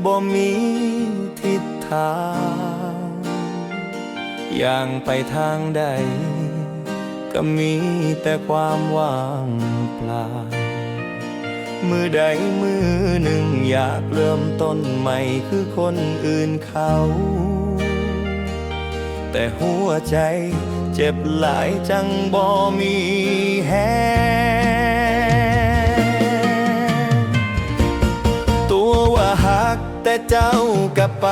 บ่มีทิศทางอย่างไปทางใดก็มีแต่ความว่างเปล่ามือใดมือหนึ่งอยากเริ่มต้นใหม่คือคนอื่นเขาแต่หัวใจเจ็บหลายจังบ่มีแฮตัวว่าหักแต่เจ้ากับไป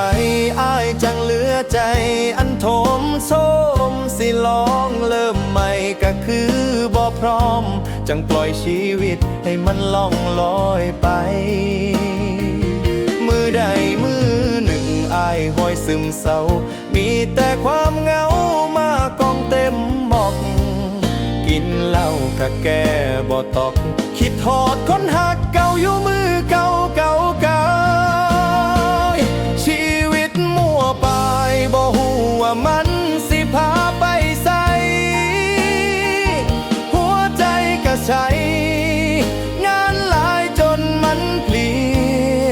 อ้ายจังเหลือใจอันโถมโซมสิลองเริ่มใหม่ก็คือบ่พร้อมจังปล่อยชีวิตให้มันล่องลอยไปมือใดมือหนึ่งอ้ายห้อยซึมเศร้ามีแต่ความเหงามากองเต็มหมอกกินเหล้าก็แก้บ่ตอกคิดทอดคนหักเก่าอยู่มือเก่าชีวิตมั่วไปบ่ฮู้ว่ามันสิพาไปไสหัวใจก็ใช้งานหลายจนมันเพลีย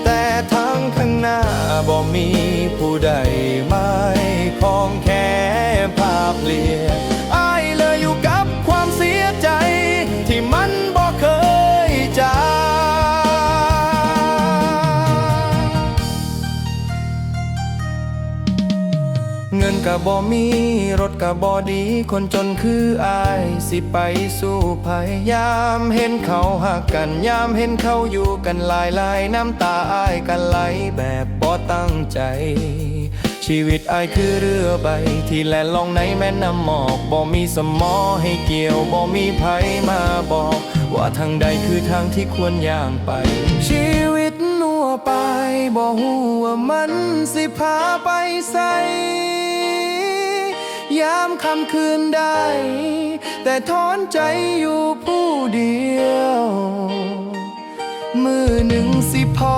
แต่ทางข้างหน้าบ่มีผู้ใดไม่ของแค่ภาพเลียนอ้ายเลยอยู่กับความเสียใจที่มันบ่เคยจางเงินก็บ่มีรถก็บ่ดีคนจนคืออ้ายสิไปสู้ภัยยามเห็นเขาหักกันยามเห็นเขาอยู่กันหลายน้ำตาอ้ายกันไหลแบบบ่ตั้งใจชีวิตอ้ายคือเรือใบที่แล่นล่องในแม่น้ำหมอกบ่มีสมอให้เกี่ยวบ่มีไผมาบอกว่าทางใดคือทางที่ควรย่างไปชีวิตนัวไปบ่ฮู้ว่ามันสิพาไปไสยามค่ำคืนได้แต่ถอนใจอยู่ผู้เดียวมือหนึ่งสิพ่อ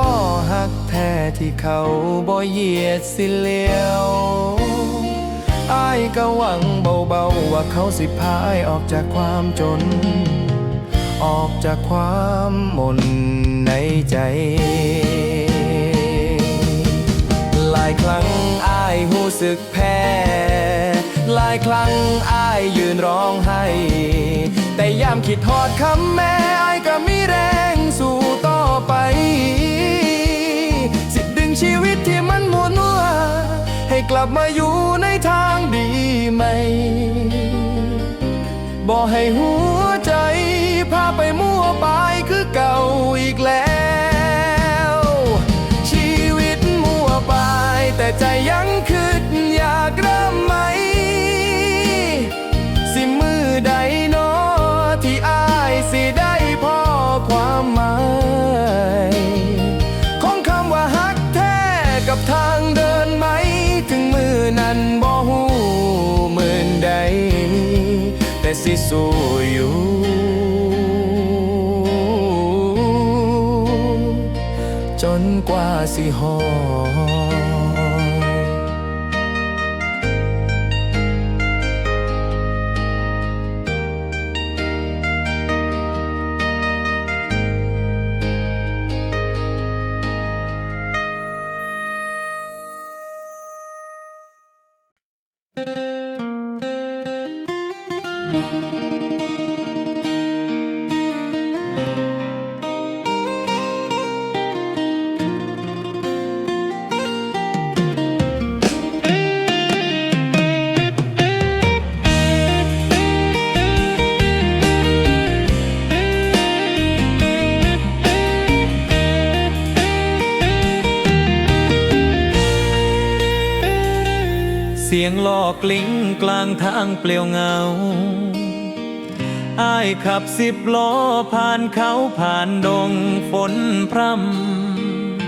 หักแท้ที่เขาบ่เหยียดสิเลี้ยวอ้ายก็หวังเบาๆว่าเขาสิพาอ้ายออกจากความจนออกจากความหม่นในใจหลายครั้งอ้ายรู้สึกแพ้หลายครั้งอ้ายยืนร้องไห้แต่ยามคิดทอดคำแม่อ้ายก็มีแรงสู้ต่อไปสิดึงชีวิตที่มันหมุนว่าให้กลับมาอยู่ในทางดีไหมบ่ให้หัวใจพาไปมั่วไปคือเก่าอีกแล้วชีวิตมั่วไปแต่ใจยังคิดอยากเริ่มใหม่สิมือใดเนาะที่อ้ายสิได้พอความหมายของคำว่าฮักแท้กับทางเดินไหมถึงมือนั้นบ่ฮู้มื่นใดแต่สิสู้อยู่จนกว่าสิฮอดเสียงล้อกลิ้งกลางทางเปลี่ยวเงาอ้ายขับ10 ล้อผ่านเขาผ่านดงฝนพร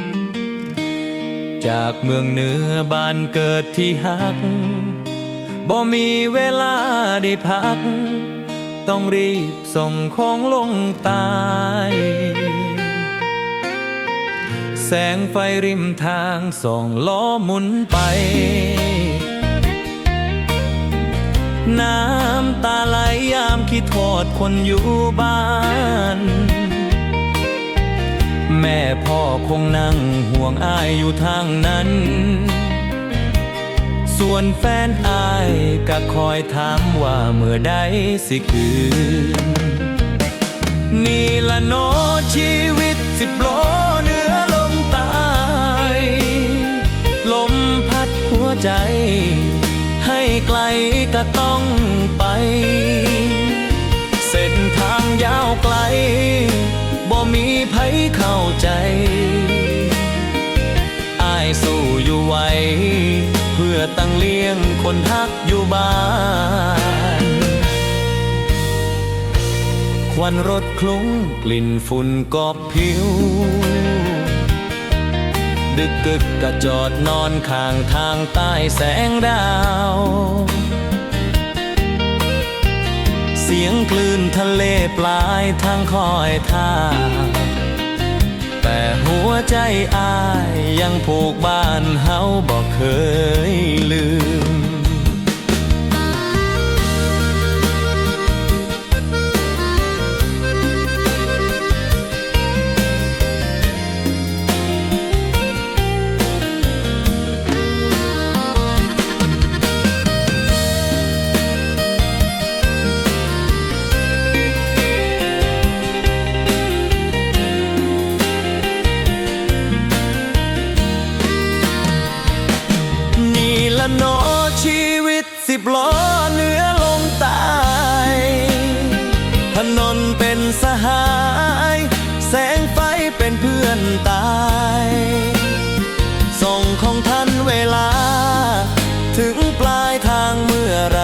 ำจากเมืองเหนือบ้านเกิดที่ฮักบ่มีเวลาได้พักต้องรีบส่งของลงใต้แสงไฟริมทางส่องล้อหมุนไปน้ำตาไหลยามคิดทอดคนอยู่บ้านแ แม่พ่อคงนั่งห่วงอ้ายอยู่ทางนั้นส่วนแฟนอ้ายก็คอยถามว่าเมื่อใดสิคืนนี่ละเนาะชีวิต10 ล้อเหนือลมตายลมพัดหัวใจให้ไกลก็ต้องไปเส้นทางยาวไกลบ่มีไผเข้าใจอ้ายสู้อยู่ไหวเพื่อตั้งเลี้ยงคนฮักอยู่บ้านควันรถคลุ้งกลิ่นฝุ่นกอบผิวดึกกึกกะจอดนอนข้างทางใต้แสงดาวเสียงคลื่นทะเลปลายทางคอยท่าแต่หัวใจอ้ายยังผูกบ้านเฮาบ่เคยลืมเนาะชีวิต10 ล้อเหนือลมตายถนนเป็นสหายแสงไฟเป็นเพื่อนตายส่งของท่านเวลาถึงปลายทางเมื่อไร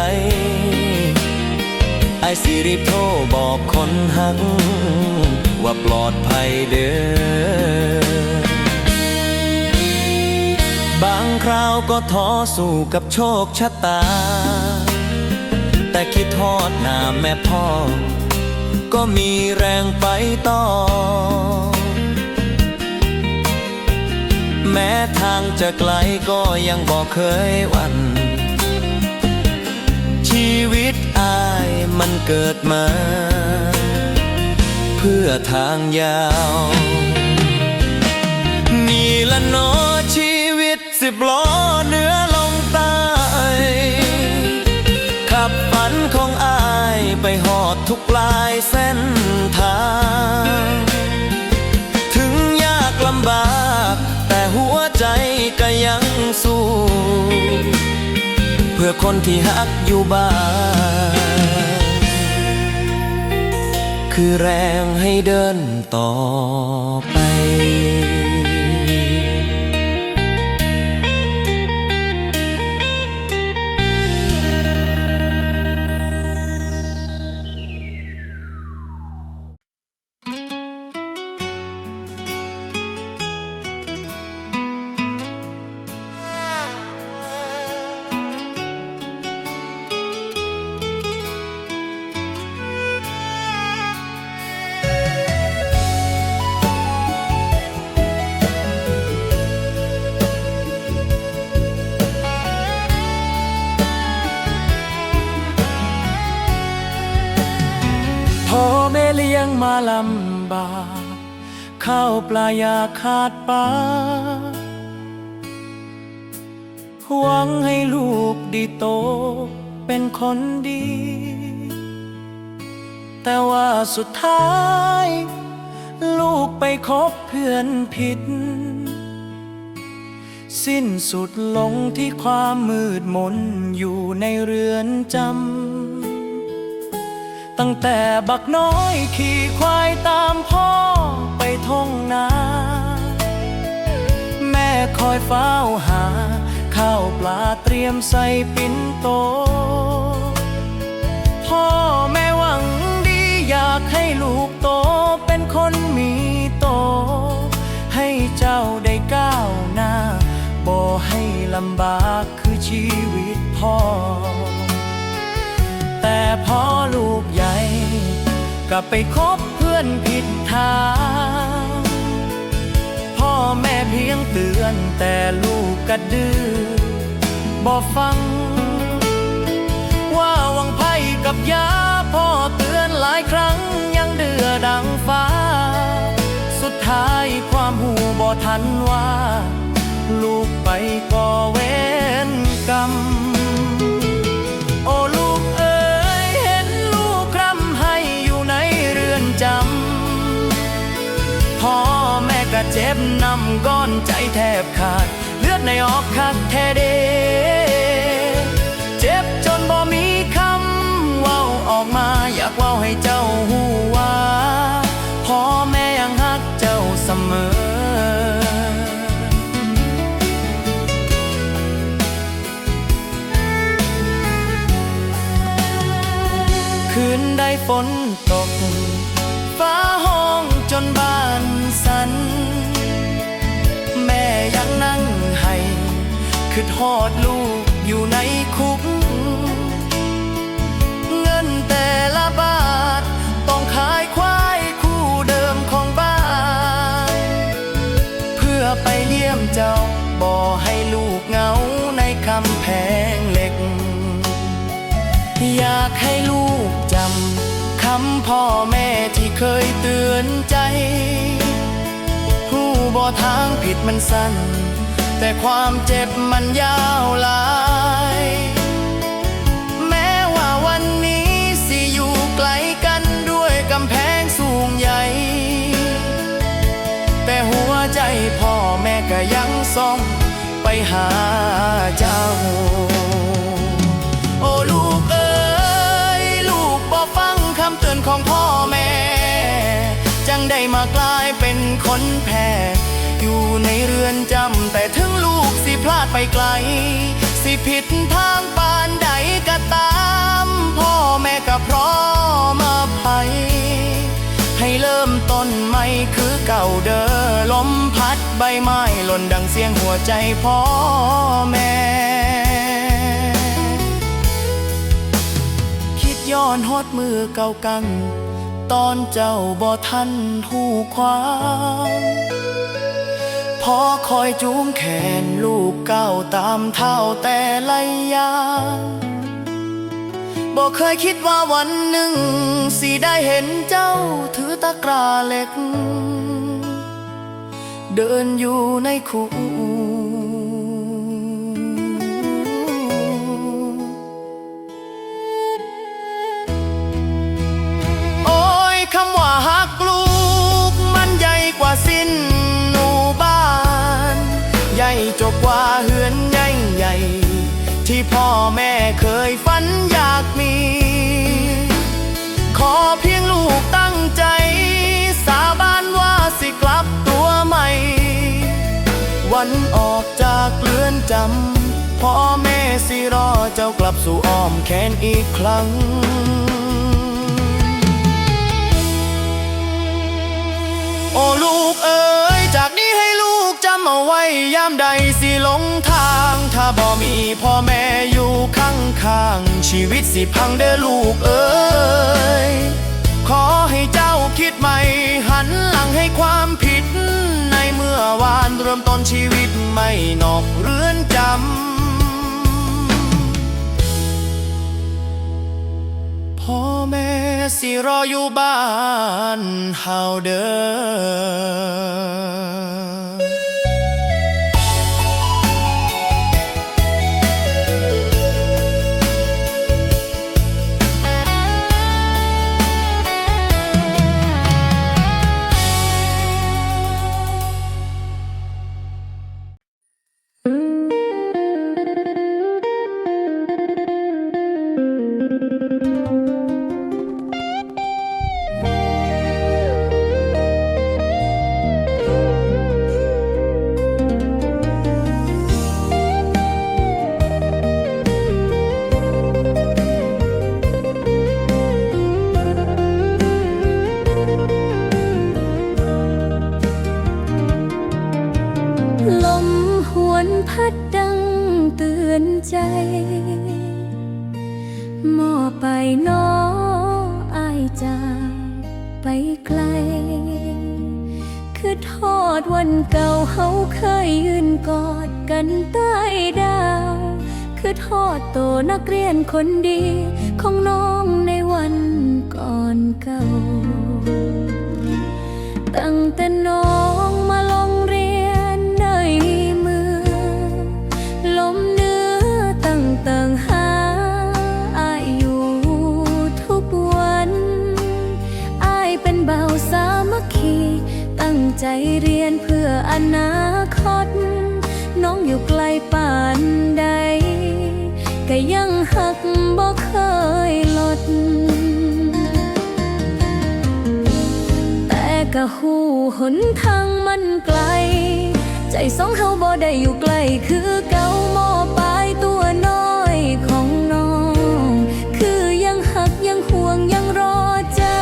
ไอ้สิรีบโทรบอกคนหักว่าปลอดภัยเด้อบางคราวก็ท้อสู้กับโชคชะตาแต่คิดทอดหน้าแม่พ่อก็มีแรงไปต่อแม้ทางจะไกลก็ยังบอกเคยหวั่นชีวิตอ้ายมันเกิดมาเพื่อทางยาวนี่ละเนาะชีวิต10 ล้อเหนือลมใต้ขับฝันของอ้ายไปหอดทุกปลายเส้นทางถึงยากลำบากแต่หัวใจก็ยังสู้เพื่อคนที่ฮักอยู่บ้านคือแรงให้เดินต่อไปพ่อแม่เลี้ยงมาลำบากข้าวปลายาขาดปากหวังให้ลูกดีโตเป็นคนดี แต่ว่าสุดท้ายลูกไปคบเพื่อนผิดสิ้นสุดลงที่ความมืดมนอยู่ในเรือนจำตั้งแต่บักน้อยขี่ควายตามพ่อไปท่องนาแม่คอยเฝ้าหาข้าวปลาเตรียมใส่ปิ่นโตพ่อแม่หวังดีอยากให้ลูกโตเป็นคนมีโตให้เจ้าได้ก้าวหน้าบ่ให้ลำบากคือชีวิตพ่อแต่พอลูกใหญ่กลับไปคบเพื่อนผิดทางพ่อแม่เพียงเตือนแต่ลูกก็ดื้อบ่ฟังว่าวังไพ่กับยาพ่อเตือนหลายครั้งยังเดือดังฟ้าสุดท้ ท้ายความหูบ่ทันว่า ลูกไปก่อเวรกรรม โอ้ลูกเอ๋ยเห็นลูกคร่ำให้อยู่ในเรือนจำพ่อแม่ก็เจ็บนำก้อนใจแทบขาดเลือดในออกคักแท้เดเจ็บจนบ่มีคำเว้าออกมาอยากเว้าให้เจ้าหูว่าพ่อแม่ยังฮักเจ้าเสมอคืนได้ฝนตกฟ้าห้องจนบ้านสั่นแม่ยังนั่งให้คือทอดลูกอยู่ในคุกเงินแต่ละบาทต้องขายควายคู่เดิมของบ้านเพื่อไปเยี่ยมเจ้าบ่ให้ลูกเหงาในกำแพงเหล็กอยากให้ลูกจำคำพ่อแม่ที่เคยเตือนใจผู้บ่ทางผิดมันสั้นแต่ความเจ็บมันยาวหลายแม้ว่าวันนี้สิอยู่ไกลกันด้วยกำแพงสูงใหญ่แต่หัวใจพ่อแม่ก็ยังส่องไปหาเจ้าโอ้ลูกเอ๋ยลูกบ่ฟังคำเตือนของพ่อแม่จังได้มากลายเป็นคนแพ้อยู่ในเรือนจำแต่ถึงลูกสิพลาดไปไกลสิผิดทางปานใดก็ตามพ่อแม่ก็พร้อมอภัยให้เริ่มต้นใหม่คือเก่าเด้อลมพัดใบไม้หล่นดังเสียงหัวใจพ่อแม่คิดย้อนฮอดมือเก่ากังตอนเจ้าบ่ทันหูความพอคอยจูงแขนลูกก้าวตามเท้าแต่ละอย่างบ่เคยคิดว่าวันหนึ่งสิได้เห็นเจ้าถือตะกร้าเหล็กเดินอยู่ในคุกโอ้ยคำว่าฮักลูกมันใหญ่กว่าสิ้นหนูบ้านใหญ่จบกว่าเฮือนใหญ่ที่พ่อแม่เคยฝันอยากมีขอเพียงลูกตั้งใจสาบานว่าสิกลับตัวใหม่วันออกจากเรือนจำพ่อแม่สิรอเจ้ากลับสู่อ้อมแขนอีกครั้งโอ้ลูกเอ๋ยจากนี้ให้ลูกจำเอาไว้ยามใดสิหลงทางถ้าบ่มีพ่อแม่อยู่ข้างๆชีวิตสิพังเด้อลูกเอ๋ยขอให้เจ้าคิดใหม่หันหลังให้ความผิดในเมื่อวานเริ่มต้นชีวิตใหม่นอกเรือนจำพ่อแม่สิรออยู่บ้านเฮาเด้อพัดดังเตือนใจมอไปน้ออายจากไปไกลคือทอดวันเก่าเฮาเคยยืนกอดกันใต้ดาวคือทอดโตนักเรียนคนดีของน้องในวันก่อนเก่า ตั้งแต่น้องมาลงเรียนในเมืองลมเหนื้อตั้งเติงหาอายอยู่ทุกวันอายเป็นเบาสามัคคีตั้งใจเรียนเพื่ออนาคตน้องอยู่ไกลป่านใดก็ยังหักบ่เคยลดแต่ก็หูหนทางมันไกลใจสองเฮาบ่ได้อยู่ใกล้คือเก่าหม้อปลายตัวน้อยของน้องคือยังหักยังห่วงยังรอเจ้า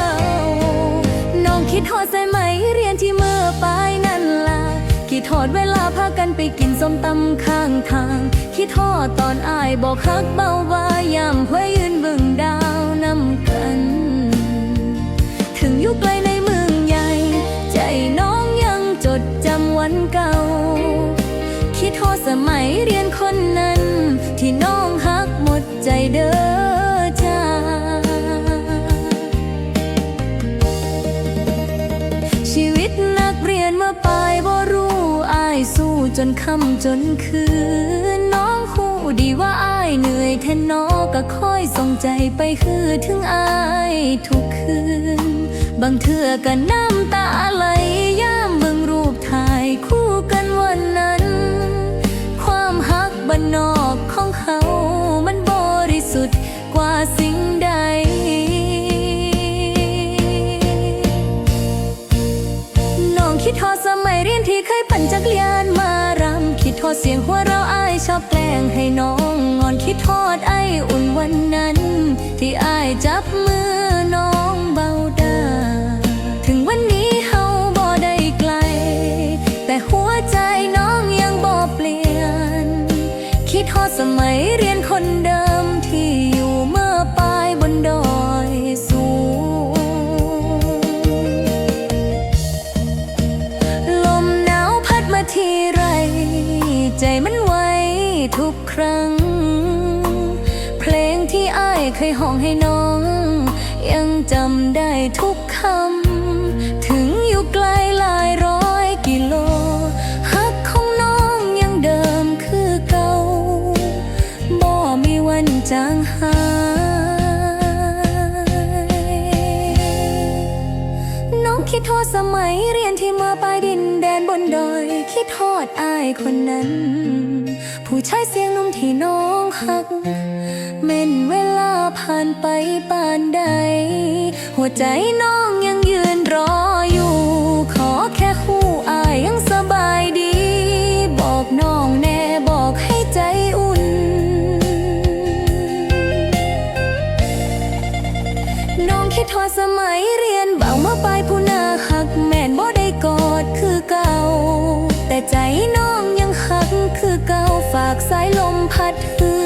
น้องคิดฮอดใส่ไหมเรียนที่เมื่อปลายนั่นล่ะคิดฮอดเวลาพากันไปกินส้มตำข้างทางคิดฮอดตอนอายบอกฮักเบาว่ายามห้วยยืนเบิ่งดาวนำกัน ถึงอยู่ไกลในเมืองใหญ่ใจน้องยังจดจำวันเก่าคิดฮอดสมัยเรียนคนนั้นที่น้องฮักหมดใจเด้อจ้าชีวิตนักเรียนเมื่อปลายบ่รู้อายสู้จนค่ำจนคืนน้องหูดีว่าอายเหนื่อยแทนน้องก็คอยส่งใจไปคือถึงอายทุกคืนบางเทื่อก็น้ำตาไหลย่ามเบิ่งรูปถ่ายคู่กันวันนั้นความฮักบ้านนอกของเขามันบริสุทธิ์กว่าสิ่งใดน้องคิดฮอดสมัยเรียนที่เคยปั่นจักรยานมารำคิดฮอดเสียงหัวเราะอายชอบแกล้งให้น้องงอนคิดฮอดไออุ่นวันนั้นที่อายจับมือน้องเบาดาถึงวันนี้เฮาบ่ได้ไกลแต่หัวใจน้องยังบ่เปลี่ยนคิดฮอดสมัยเรียนคนเดิมที่อยู่เมื่อปลายบนดอยสูงลมหนาวพัดมาทีไรใจมันไหวทุกครั้งเพลงที่อ้ายเคยห้องให้น้องยังจำได้ทุกคำถึงอยู่ไกลหลายร้อยกิโลฮักของน้องยังเดิมคือเก่าบ่มีวันจางหายน้องคิดฮอดสมัยเรียนที่มาปลายดินแดนบนดอยคิดฮอดอายคนนั้นผู้ชายเสียงนุ่มที่น้องฮักแม่นเวลาผ่านไปปานใดหัวใจน้องยังยืนรออยู่ขอแค่คู่อายยังสบายดีบอกน้องแน่บอกให้ใจอุ่นน้องคิดฮอดสมัยเรียนเบามาปลายผู้น่าหักแม่นบ่ได้กอดคือเก่าแต่ใจน้องยังหักคือเก่าฝากสายลมพัดฮือ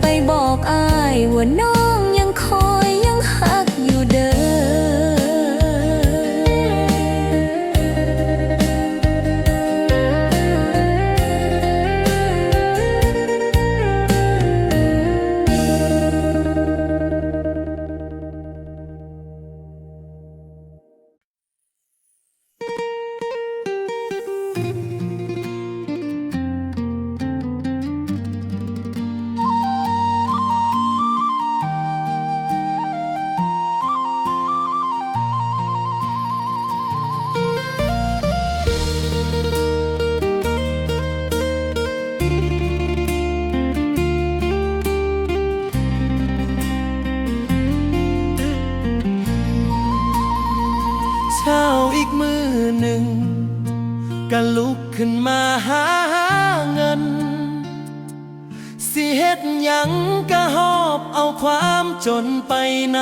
ไปบอกอายว่าน้องยังคอยยังหักอยู่เด้อ ก็ลุกขึ้นมาหาเงินสิเฮ็ดหยังก็หอบเอาความจนไปน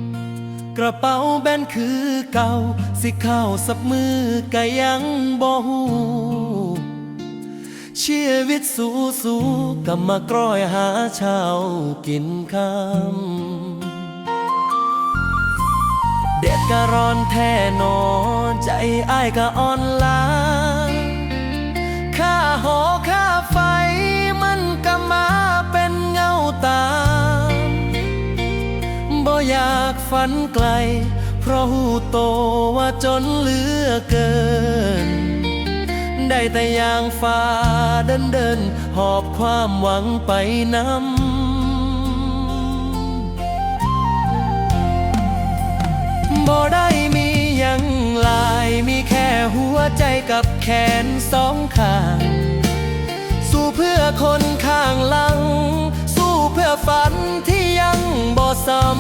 ำกระเป๋าแบนคือเก่าสิเข้าสับมือก็ยังบ่ฮู้ชีวิตสู้ๆก็มากร้อยหาเช้ากินค่ำแดดก็ร้อนแท้หนอใจอ้ายก็อ่อนล้าค่าหอค่าไฟมันก็มาเป็นเงาตามบ่อยากฝันไกลเพราะ ราหูโตว่าจนเหลือเกิน ได้แต่อย่างฟ้าเดินหอบความหวังไปนำบ่ได้มีหยังหลายมีแค่หัวใจกับแขนสองข้าง สู้เพื่อคนข้างหลัง สู้เพื่อฝันที่ยังบ่ซ้ำ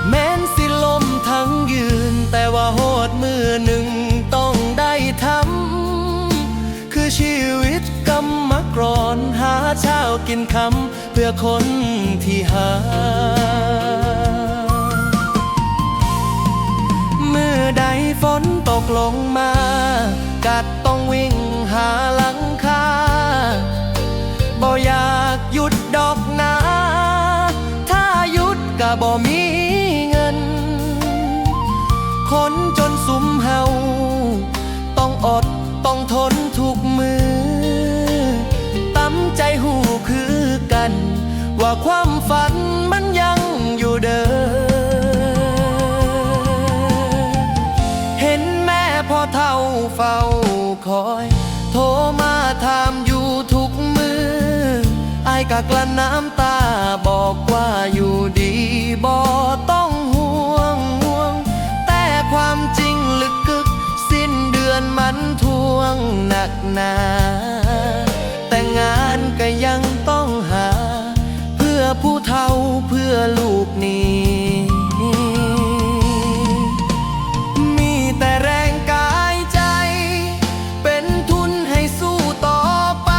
แม้นสิลมทั้งยืนแต่ว่าโหดมือหนึ่งต้องได้ทำคือชีวิตกำมากรอนหาเช้ากินคำเพื่อคนที่หาเมื่อใดฝนตกลงมากัดต้องวิ่งหาหลังคาบ่อยากหยุดดอกนาถ้าหยุดก็บ่มีเงินคนจนสุมเฮาต้องอดต้องทนทุกมือตั้มใจหูคือกันว่าความฝันมันยังอยู่เด้อเห็นแม่พ่อเฒ่าเฝ้าคอยโทรมาถามอยู่ทุกมืออายกะกลั้นน้ำตาบอกว่าอยู่ดีบ่ต้องห่วงแต่ความจริงลึกกึกสิ้นเดือนมันทวงหนักหนาแต่งานก็ยังต้องหาเพื่อผู้เฒ่าเพื่อลูกนี้มีแต่แรงกายใจเป็นทุนให้สู้ต่อไป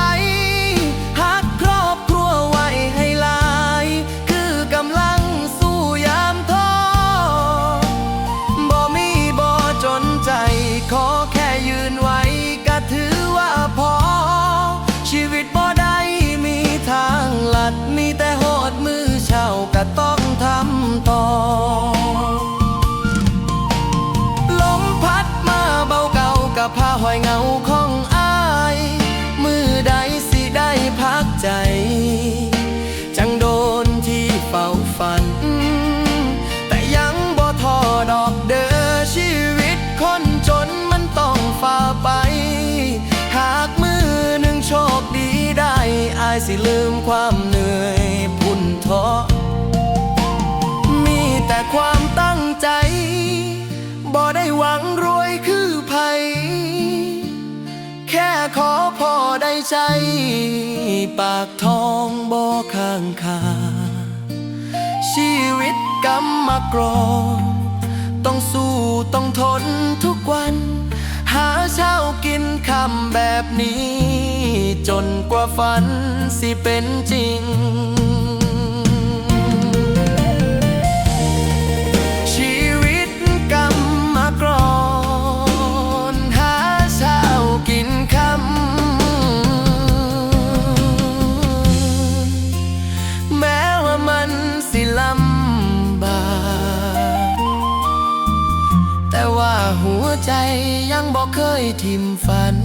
หักครอบครัวไว้ให้หลายคือกำลังสู้ยามท้อบ่มีบ่จนใจขอแค่ยืนไว้ก็ถือว่าพอชีวิตบ่ได้มีทางลัดมีแต่โหดมือเช่าก็ต้องทำต่อลมพัดมาเบาเก่ากับผ้าห้อยเงาของอายมือใดสิได้พักใจจังโดนที่เฝ้าฝันแต่ยังบ่ท้อดอกเด้อชีวิตคนจนมันต้องฝ่าไปหากมือหนึ่งโชคดีได้อายสิลืมความเหนื่อยพุ่นท้อมีแต่ความตั้งใจบ่ได้หวังรวยคือไผแค่ขอพอได้ใจปากท้องบ่ข้างคาชีวิตกำมากรองต้องสู้ต้องทนทุกวันหาเช้ากินคำแบบนี้จนกว่าฝันสิเป็นจริงชีวิตกำมากรอนหาเช้ากินคำแม้ว่ามันสิลำบากแต่ว่าหัวใจยังบ่เคยทิ่มฝัน